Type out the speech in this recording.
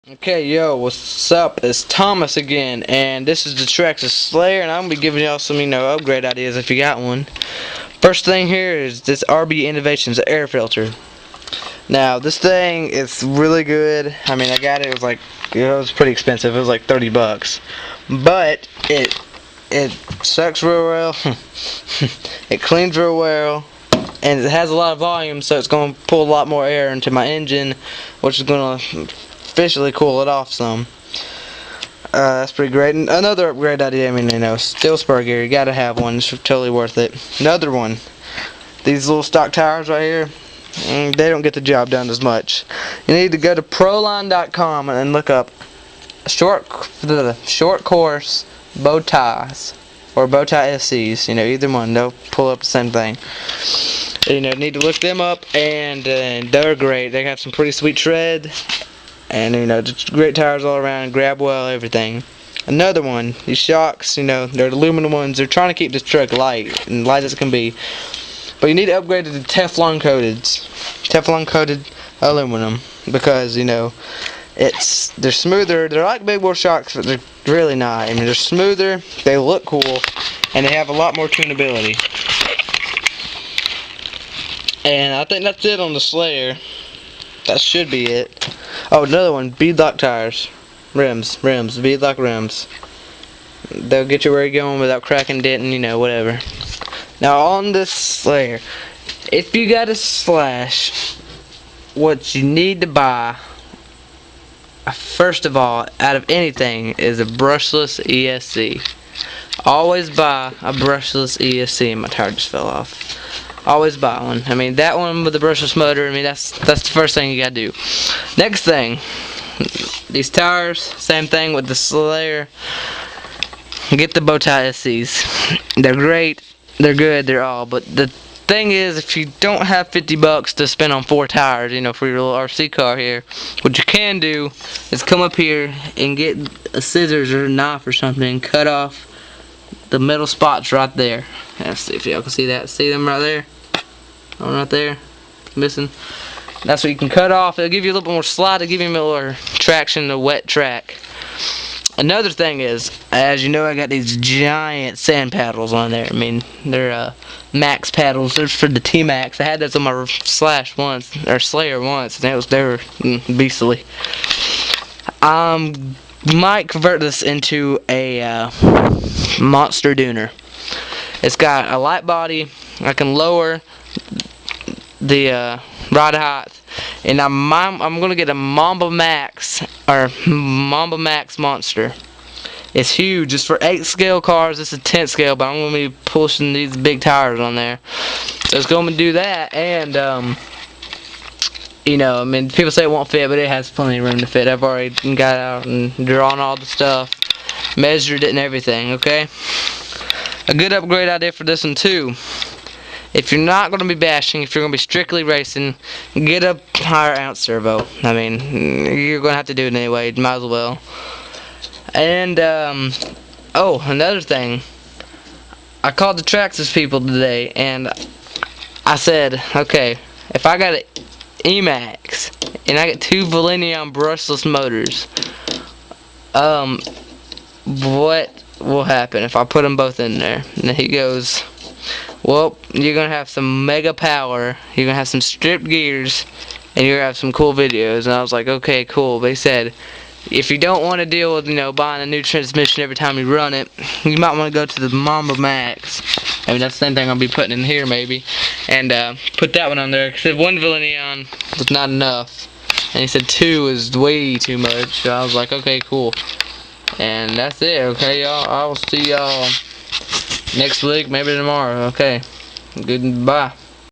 Okay, yo, what's up? It's Thomas again, and this is the traxxas Slayer, and I'm gonna be giving y'all some, upgrade ideas if you got one. First thing here is this RB Innovations air filter. Now, this thing is really good. I mean, I got it. It was like, it was pretty expensive. It was like 30 bucks, but it sucks real well. It cleans real well. And it has a lot of volume, so it's going to pull a lot more air into my engine, which is going to officially cool it off some. That's pretty great. And another upgrade idea, steel spur gear, you got to have one. It's totally worth it. Another one, these little stock tires right here, they don't get the job done as much. You need to go to proline.com and look up short course bow ties or bow tie SCs. Either one, they'll pull up the same thing. Need to look them up, and they're great. They have some pretty sweet tread, and just great tires all around. Grab well, everything. Another one, these shocks, they're aluminum ones. They're trying to keep this truck light as it can be, but you need to upgrade to the Teflon coated aluminum, because they're smoother. They're like big wheel shocks, but they're really not. They're smoother, they look cool, and they have a lot more tunability. And I think that's it on the Slayer. That should be it. Oh, another one, beadlock tires. Rims, beadlock rims. They'll get you where you're going without cracking, denting, whatever. Now on this Slayer, if you got a slash, what you need to buy, first of all, out of anything, is a brushless ESC. Always buy a brushless ESC. My tire just fell off. Always buy one. That one with the brushless motor, that's the first thing you gotta do. Next thing, these tires, same thing with the Slayer. Get the bow tie SCs. They're great, they're good, they're all. But the thing is, if you don't have 50 bucks to spend on 4 tires, for your little RC car here, what you can do is come up here and get a scissors or a knife or something and cut off the middle spots right there. Let's see if y'all can see that. See them right there? One right there. Missing. That's what you can cut off. It'll give you a little bit more slide. It'll give you a more traction to wet track. Another thing is, as you know, I got these giant sand paddles on there. They're max paddles. They're for the T-Max. I had those on my Slash once, or Slayer once, and they were beastly. Might convert this into a monster duner. It's got a light body. I can lower the ride height, and I'm gonna get a Mamba Max Monster. It's huge. It's for 8 scale cars. It's a 10 scale, but I'm gonna be pushing these big tires on there. So it's gonna do that, and people say it won't fit, but it has plenty of room to fit. I've already got out and drawn all the stuff, measured it and everything, okay? A good upgrade idea for this one too. If you're not going to be bashing, if you're going to be strictly racing, get a higher ounce servo. You're going to have to do it anyway, might as well. And, another thing. I called the traxxas people today, and I said, okay, if I got an E-Max, and I get 2 Valenion brushless motors, what will happen if I put them both in there? And he goes, well, you're going to have some mega power, you're going to have some stripped gears, and you're going to have some cool videos. And I was like, okay, cool. But he said, if you don't want to deal with, buying a new transmission every time you run it, you might want to go to the Mamba Max. That's the same thing I'll be putting in here, maybe. And put that one on there. He said 1 Valenion was not enough. And he said 2 is way too much. So I was like, okay, cool. And that's it, okay, y'all. I will see y'all next week, maybe tomorrow. Okay. Goodbye.